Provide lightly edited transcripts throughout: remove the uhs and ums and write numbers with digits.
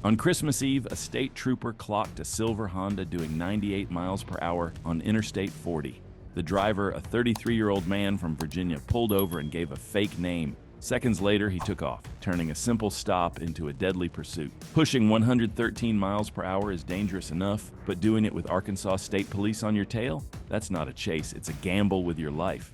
On Christmas Eve, a state trooper clocked a silver Honda doing 98 miles per hour on Interstate 40. The driver, a 33-year-old man from Virginia, pulled over and gave a fake name. Seconds later, he took off, turning a simple stop into a deadly pursuit. Pushing 113 miles per hour is dangerous enough, but doing it with Arkansas State Police on your tail? That's not a chase, it's a gamble with your life.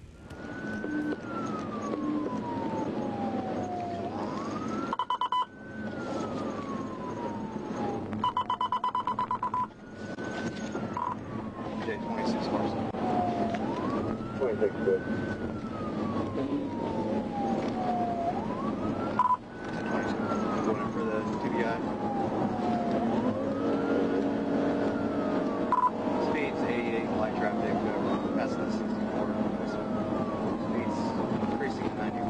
Speeds 88, light traffic, past the 64. Speeds increasing at 95.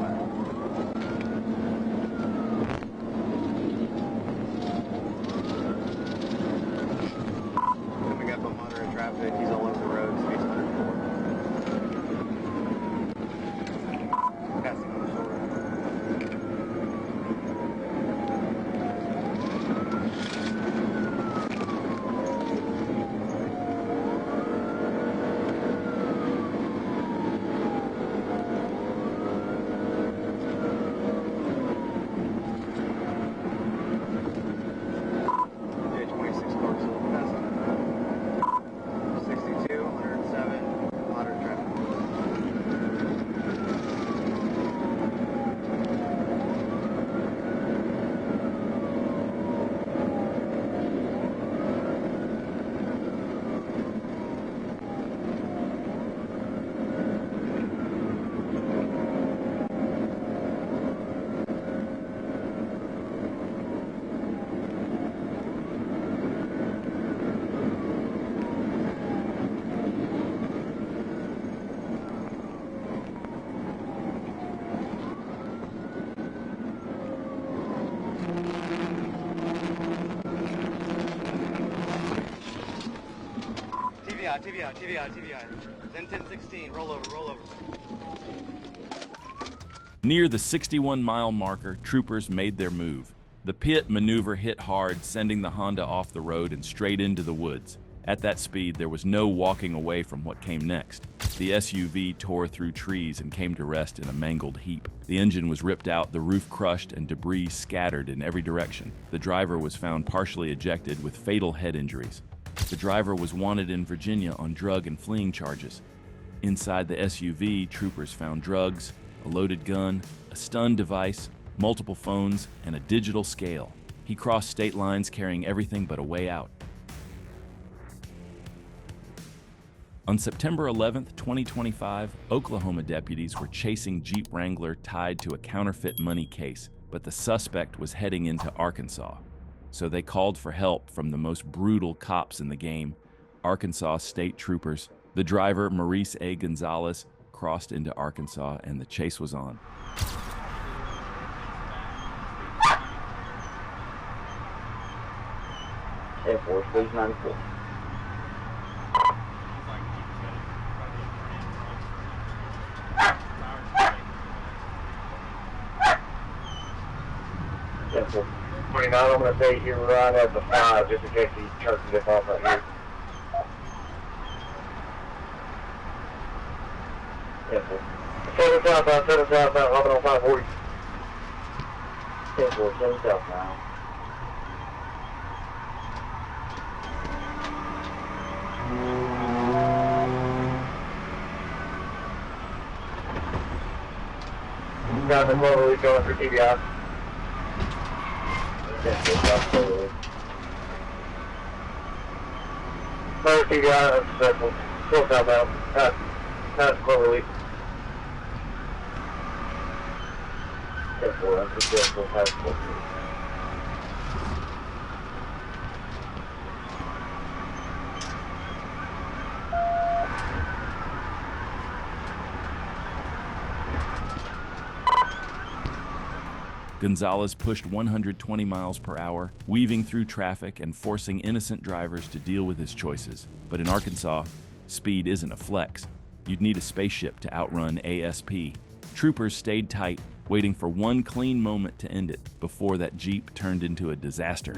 Coming up on moderate traffic, he's all over the road, speeds 104. Passing on the shoulder. TVI. Then 1016, roll over. Near the 61-mile marker, troopers made their move. The pit maneuver hit hard, sending the Honda off the road and straight into the woods. At that speed, there was no walking away from what came next. The SUV tore through trees and came to rest in a mangled heap. The engine was ripped out, the roof crushed, and debris scattered in every direction. The driver was found partially ejected with fatal head injuries. The driver was wanted in Virginia on drug and fleeing charges. Inside the SUV, troopers found drugs, a loaded gun, a stun device, multiple phones, and a digital scale. He crossed state lines carrying everything but a way out. On September 11, 2025, Oklahoma deputies were chasing Jeep Wrangler tied to a counterfeit money case, but the suspect was heading into Arkansas. So they called for help from the most brutal cops in the game, Arkansas State Troopers. The driver, Maurice A. Gonzalez, crossed into Arkansas and the chase was on. Air Force, please, 94. Air Force 29, I'm going to say you're right at the 5, just in case he turns it off right here. Air Force. 7 southbound, hopping on 540. Air Force, 7 southbound. Got the Cloverleaf going for TBI. Another TBI, unsuccessful. Still southbound. Past Cloverleaf. 10-4, unsuccessful. Past Cloverleaf. Gonzalez pushed 120 miles per hour, weaving through traffic and forcing innocent drivers to deal with his choices. But in Arkansas, speed isn't a flex. You'd need a spaceship to outrun ASP. Troopers stayed tight, waiting for one clean moment to end it before that Jeep turned into a disaster.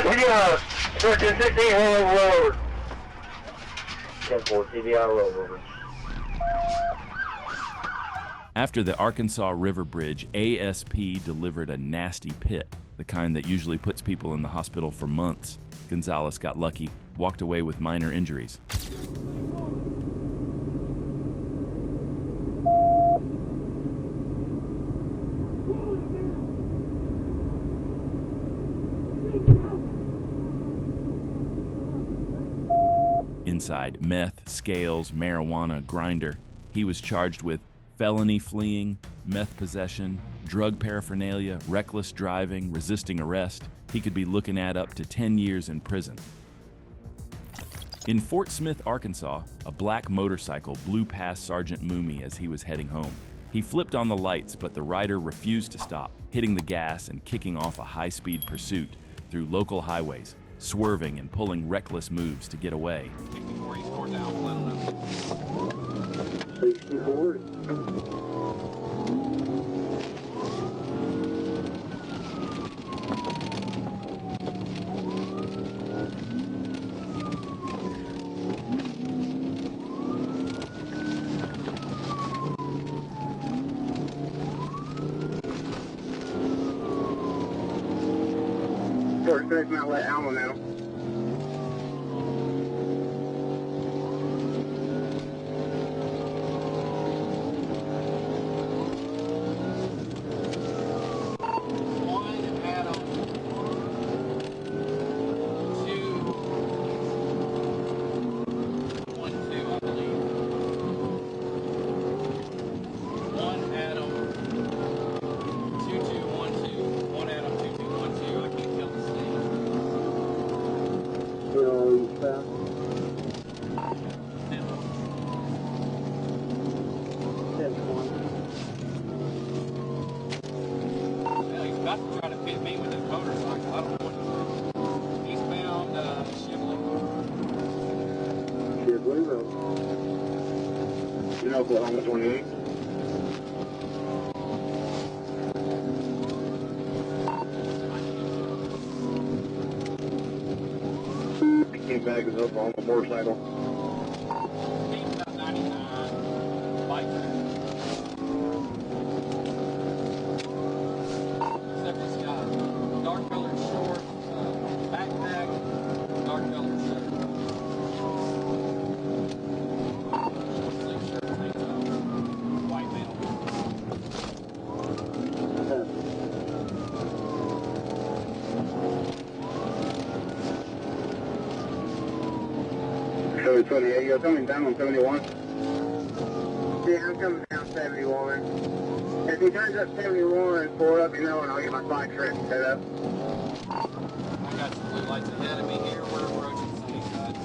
TBI, 1416 Hollow Road. 10-4, TBI rollover. After the Arkansas River Bridge, ASP delivered a nasty pit, the kind that usually puts people in the hospital for months. Gonzalez got lucky, walked away with minor injuries. Inside, meth, scales, marijuana, grinder. He was charged with felony fleeing, meth possession, drug paraphernalia, reckless driving, resisting arrest. He could be looking at up to 10 years in prison. In Fort Smith, Arkansas, a black motorcycle blew past Sergeant Mooney as he was heading home. He flipped on the lights, but the rider refused to stop, hitting the gas and kicking off a high-speed pursuit through local highways, swerving and pulling reckless moves to get away. 64 East Court down, 64. First base now, let Alma now. Try to fit me with his motorcycle. I don't know what to do. Eastbound Shibley. Shibley Road. You know, Oklahoma 28. Came back is up on the motorcycle. He's about 99. Bike. Dark colored shorts, backpack, dark colored shirt. Sleeve shirt, tank top, white mantle. So 28, you're coming down on 71? Yeah, I'm coming down 71. If he turns up 71, pull up, you know, and I'll get my bike trip set up. I got some blue lights ahead of me here. We're approaching Sunnyside.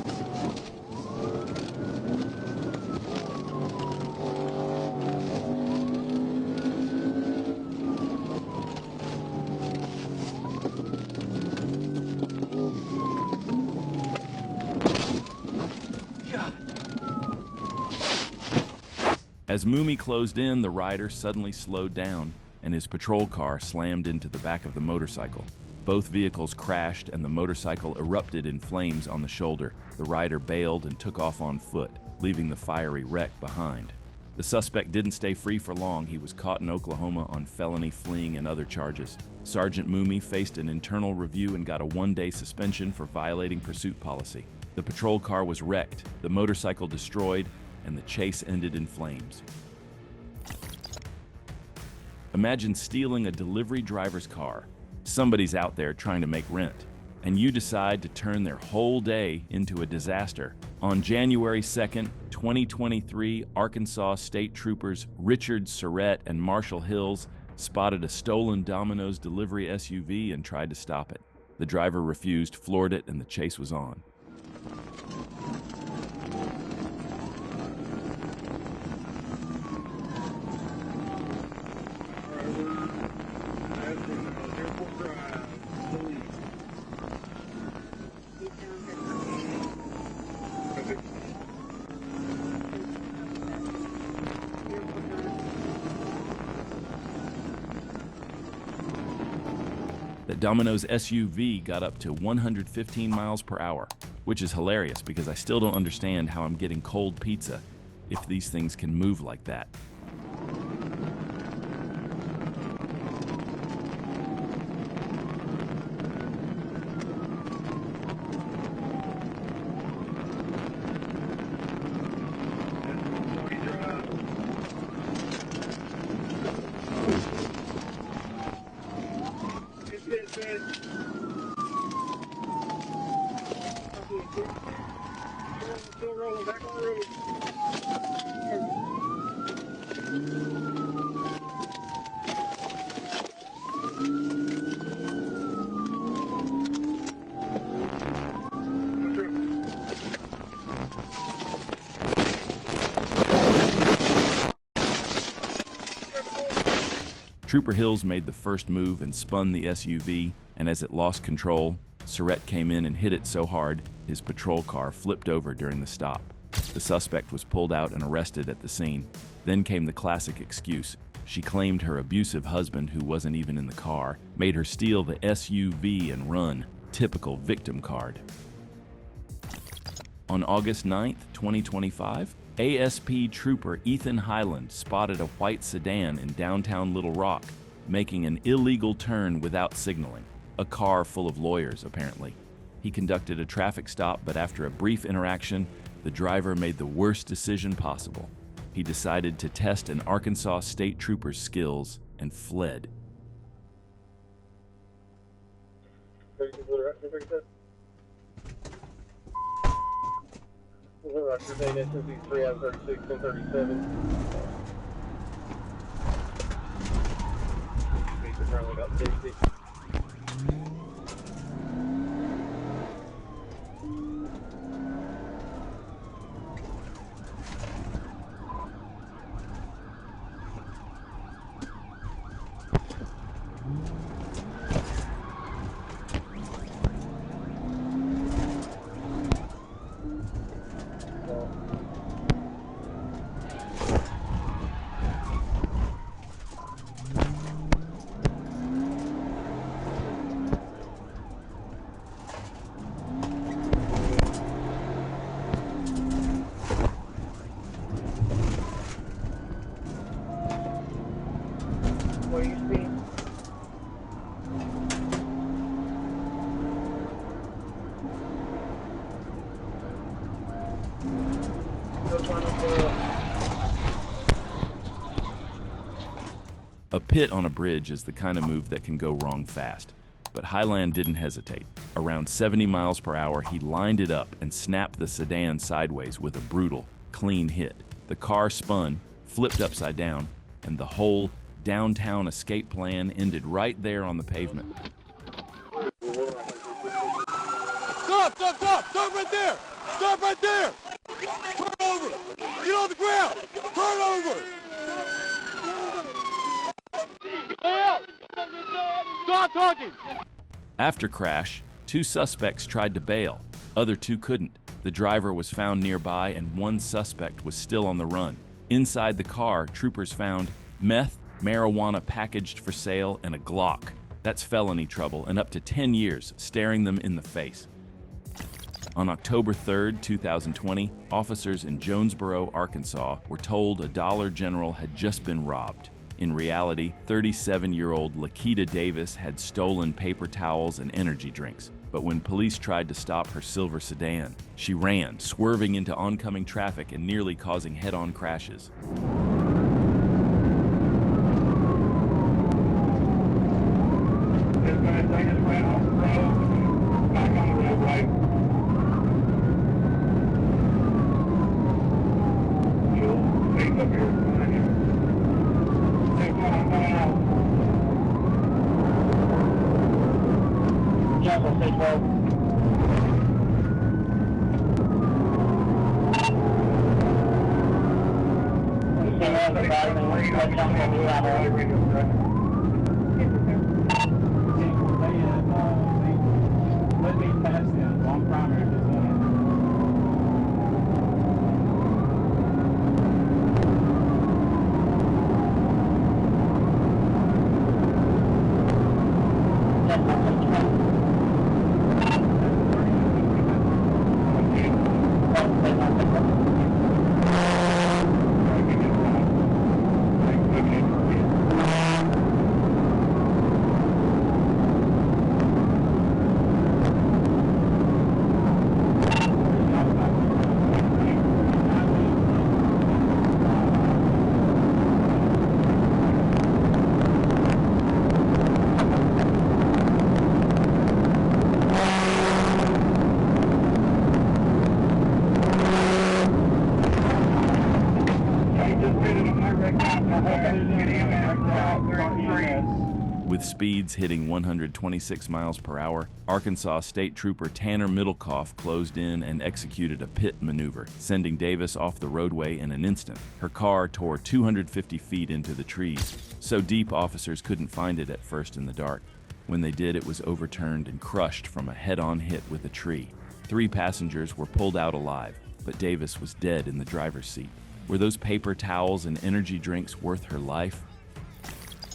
As Mooney closed in, the rider suddenly slowed down, and his patrol car slammed into the back of the motorcycle. Both vehicles crashed, and the motorcycle erupted in flames on the shoulder. The rider bailed and took off on foot, leaving the fiery wreck behind. The suspect didn't stay free for long. He was caught in Oklahoma on felony fleeing and other charges. Sergeant Mooney faced an internal review and got a one-day suspension for violating pursuit policy. The patrol car was wrecked, the motorcycle destroyed, and the chase ended in flames. Imagine stealing a delivery driver's car. Somebody's out there trying to make rent, and you decide to turn their whole day into a disaster. On January 2nd, 2023, Arkansas State Troopers Richard Surrett and Marshall Hills spotted a stolen Domino's delivery SUV and tried to stop it. The driver refused, floored it, and the chase was on. Domino's SUV got up to 115 miles per hour, which is hilarious because I still don't understand how I'm getting cold pizza if these things can move like that. Still rolling back on the road. Trooper Hills made the first move and spun the SUV, and as it lost control, Surratt came in and hit it so hard, his patrol car flipped over during the stop. The suspect was pulled out and arrested at the scene. Then came the classic excuse. She claimed her abusive husband, who wasn't even in the car, made her steal the SUV and run. Typical victim card. On August 9th, 2025, ASP Trooper Ethan Highland spotted a white sedan in downtown Little Rock, making an illegal turn without signaling. A car full of lawyers, apparently. He conducted a traffic stop, but after a brief interaction, the driver made the worst decision possible. He decided to test an Arkansas state trooper's skills and fled. What do you see? A pit on a bridge is the kind of move that can go wrong fast. But Highland didn't hesitate. Around 70 miles per hour, he lined it up and snapped the sedan sideways with a brutal, clean hit. The car spun, flipped upside down, and the whole downtown escape plan ended right there on the pavement. Stop! Stop! Stop! Stop right there! Stop right there! Turn over! Get on the ground! Turn over! Stop talking! After crash, 2 suspects tried to bail. Other 2 couldn't. The driver was found nearby and 1 suspect was still on the run. Inside the car, troopers found meth, marijuana packaged for sale, and a Glock. That's felony trouble and up to 10 years, staring them in the face. On October 3rd, 2020, officers in Jonesboro, Arkansas were told a Dollar General had just been robbed. In reality, 37-year-old Lakita Davis had stolen paper towels and energy drinks. But when police tried to stop her silver sedan, she ran, swerving into oncoming traffic and nearly causing head-on crashes. With speeds hitting 126 miles per hour, Arkansas State Trooper Tanner Middlecoff closed in and executed a pit maneuver, sending Davis off the roadway in an instant. Her car tore 250 feet into the trees, so deep officers couldn't find it at first in the dark. When they did, it was overturned and crushed from a head-on hit with a tree. 3 passengers were pulled out alive, but Davis was dead in the driver's seat. Were those paper towels and energy drinks worth her life?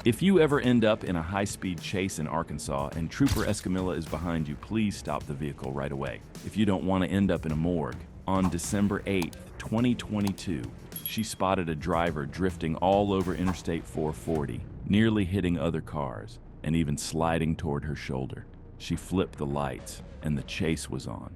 If you ever end up in a high-speed chase in Arkansas and Trooper Escamilla is behind you, please stop the vehicle right away. If you don't want to end up in a morgue, on December 8th, 2022, she spotted a driver drifting all over Interstate 440, nearly hitting other cars, and even sliding toward her shoulder. She flipped the lights, and the chase was on.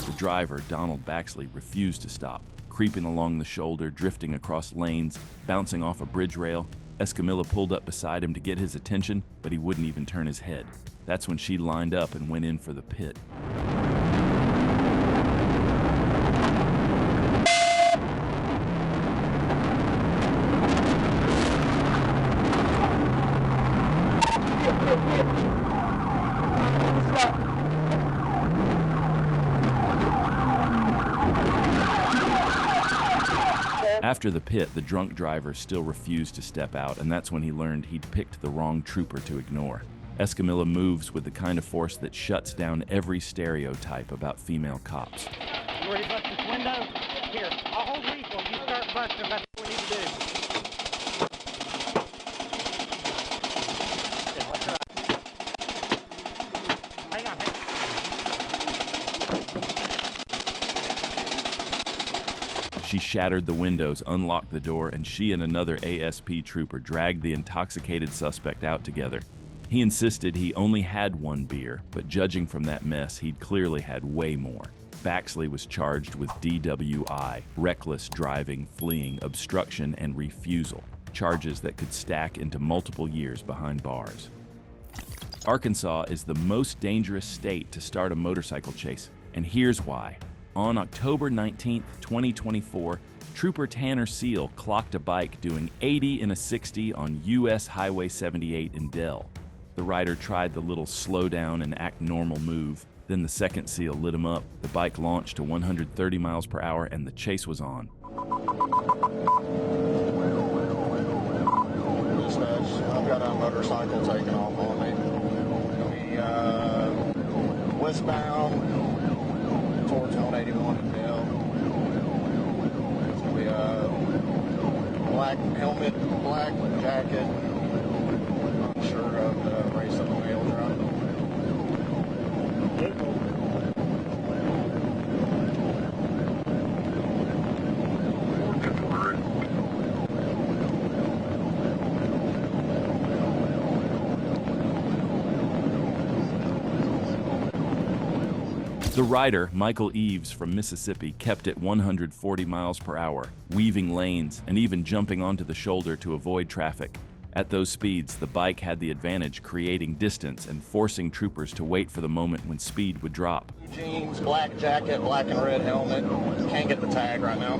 The driver, Donald Baxley, refused to stop, creeping along the shoulder, drifting across lanes, bouncing off a bridge rail. Escamilla pulled up beside him to get his attention, but he wouldn't even turn his head. That's when she lined up and went in for the pit. After the pit, the drunk driver still refused to step out, and that's when he learned he'd picked the wrong trooper to ignore. Escamilla moves with the kind of force that shuts down every stereotype about female cops. You ready to bust this window? Here, I'll hold lethal. You start busting. That's what we need to do. Yeah, let's try. Hang on. She shattered the windows, unlocked the door, and she and another ASP trooper dragged the intoxicated suspect out together. He insisted he only had 1 beer, but judging from that mess, he'd clearly had way more. Baxley was charged with DWI, reckless driving, fleeing, obstruction, and refusal, charges that could stack into multiple years behind bars. Arkansas is the most dangerous state to start a motorcycle chase, and here's why. On October 19, 2024, Trooper Tanner Seal clocked a bike doing 80 in a 60 on US Highway 78 in Dell. The rider tried the little slow down and act normal move. Then the second seal lit him up. The bike launched to 130 miles per hour and the chase was on. Dispatch, I've got a motorcycle taking off on me. Westbound towards 181 in Dell. It's going to be a black helmet, black jacket. I'm sure of the race of the mail truck. The rider, Michael Eves from Mississippi, kept it 140 miles per hour, weaving lanes and even jumping onto the shoulder to avoid traffic. At those speeds, the bike had the advantage, creating distance and forcing troopers to wait for the moment when speed would drop. Jeans, black jacket, black and red helmet. Can't get the tag right now.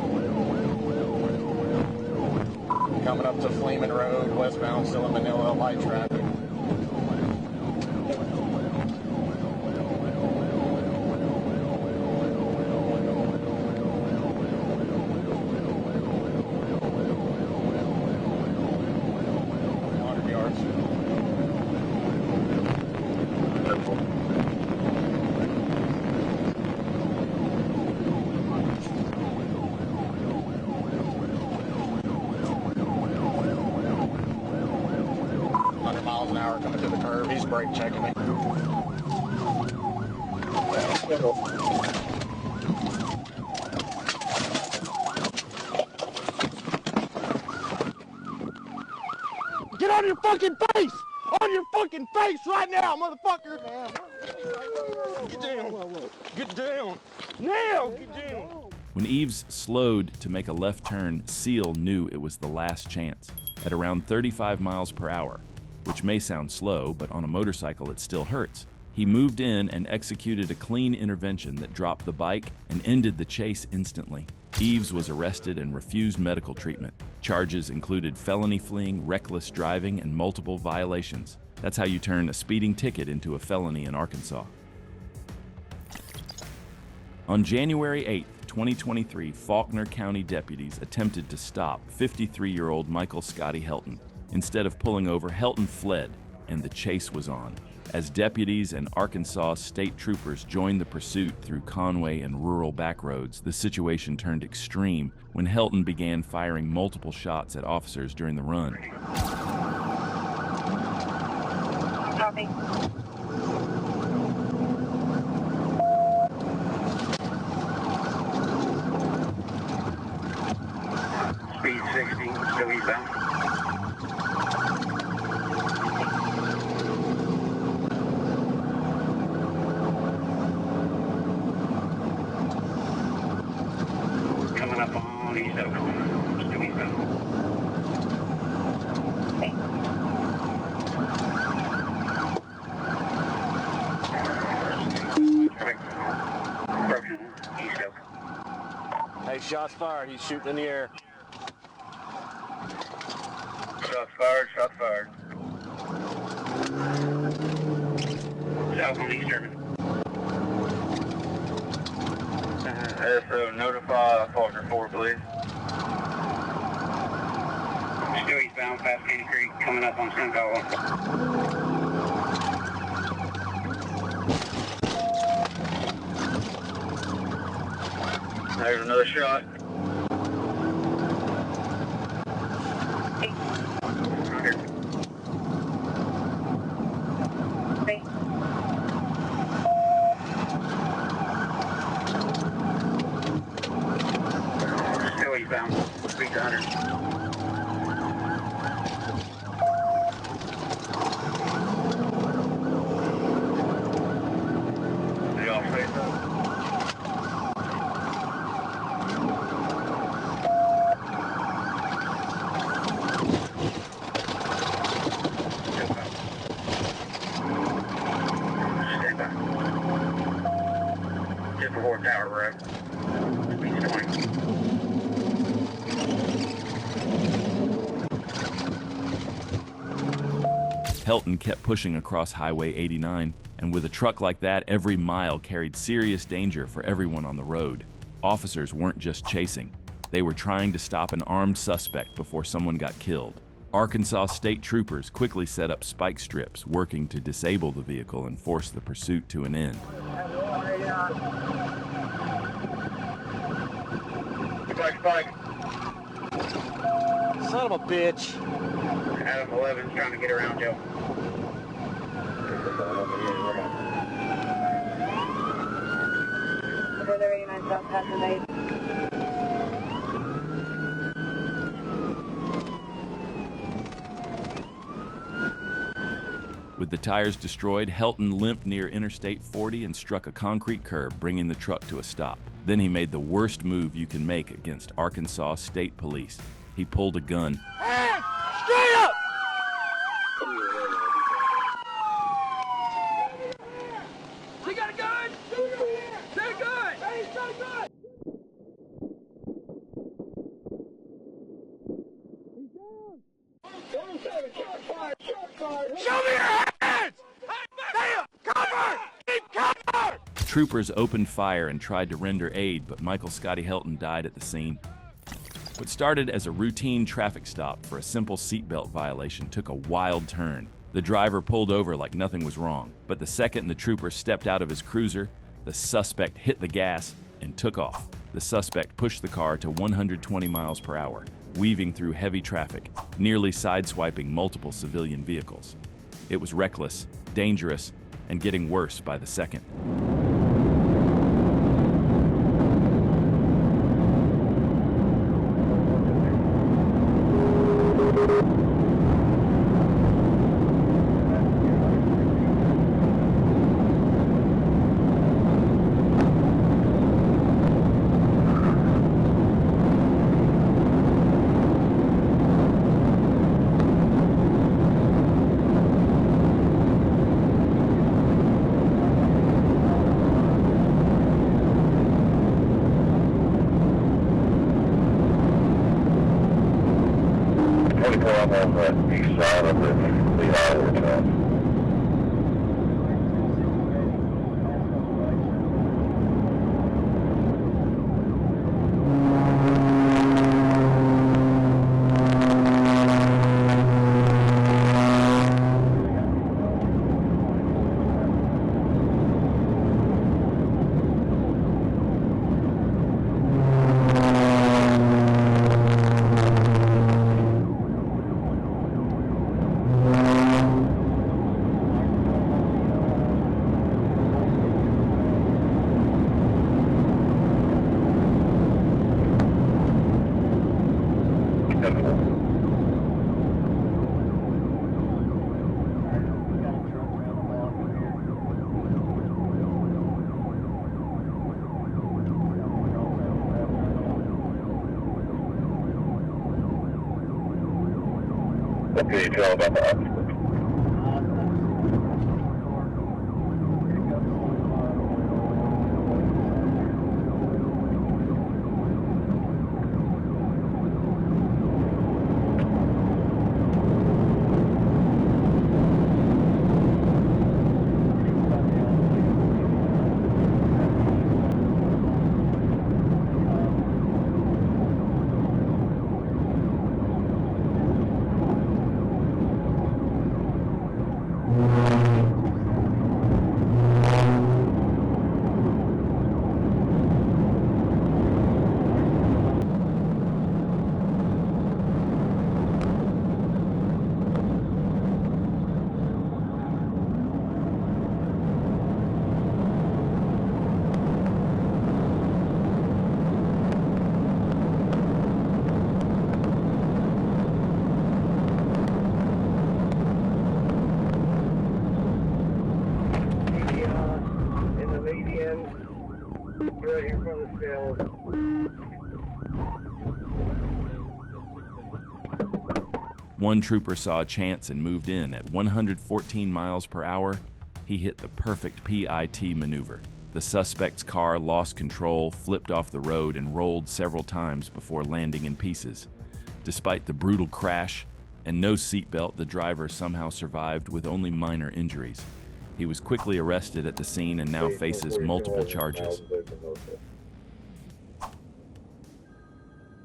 Coming up to Fleeman Road, westbound, still in Manila, light traffic. He's brake checking me. Get on your fucking face! On your fucking face right now, motherfucker! Get down! Get down! Now! Get down! When Eves slowed to make a left turn, Seal knew it was the last chance. At around 35 miles per hour, which may sound slow, but on a motorcycle it still hurts, he moved in and executed a clean intervention that dropped the bike and ended the chase instantly. Eves was arrested and refused medical treatment. Charges included felony fleeing, reckless driving, and multiple violations. That's how you turn a speeding ticket into a felony in Arkansas. On January 8, 2023, Faulkner County deputies attempted to stop 53-year-old Michael Scotty Helton. Instead of pulling over, Helton fled, and the chase was on. As deputies and Arkansas state troopers joined the pursuit through Conway and rural backroads, the situation turned extreme when Helton began firing multiple shots at officers during the run. Copy. Speed 60, still eastbound. Coming up on East Oak, still eastbound. Approaching East Oak. Hey, shots fired. He's shooting in the air. Shots fired, shots fired. South on East German. So notify Faulkner 4, please. Still eastbound past Candy Creek, coming up on Sunflower. There's another shot. Still eastbound, speed 100. They all face up. Just before Tower Road. Speed's 20. Helton kept pushing across Highway 89, and with a truck like that, every mile carried serious danger for everyone on the road. Officers weren't just chasing. They were trying to stop an armed suspect before someone got killed. Arkansas state troopers quickly set up spike strips, working to disable the vehicle and force the pursuit to an end. Spike. Son of a bitch. Adam 11's trying to get around Joe. With the tires destroyed, Helton limped near Interstate 40 and struck a concrete curb, bringing the truck to a stop. Then he made the worst move you can make against Arkansas State Police. He pulled a gun. Hands straight up! You got a gun? Say a gun! Hey, he's got a gun! Show me your hands! Hey, cover! Keep cover! Troopers opened fire and tried to render aid, but Michael Scotty Helton died at the scene. What started as a routine traffic stop for a simple seatbelt violation took a wild turn. The driver pulled over like nothing was wrong, but the second the trooper stepped out of his cruiser, the suspect hit the gas and took off. The suspect pushed the car to 120 miles per hour, weaving through heavy traffic, nearly sideswiping multiple civilian vehicles. It was reckless, dangerous, and getting worse by the second. I'm on the east side of the highway track. What can you tell about the accident? Right here in front of the scale. One trooper saw a chance and moved in. At 114 miles per hour, he hit the perfect PIT maneuver. The suspect's car lost control, flipped off the road, and rolled several times before landing in pieces. Despite the brutal crash and no seatbelt, the driver somehow survived with only minor injuries. He was quickly arrested at the scene and now faces multiple charges.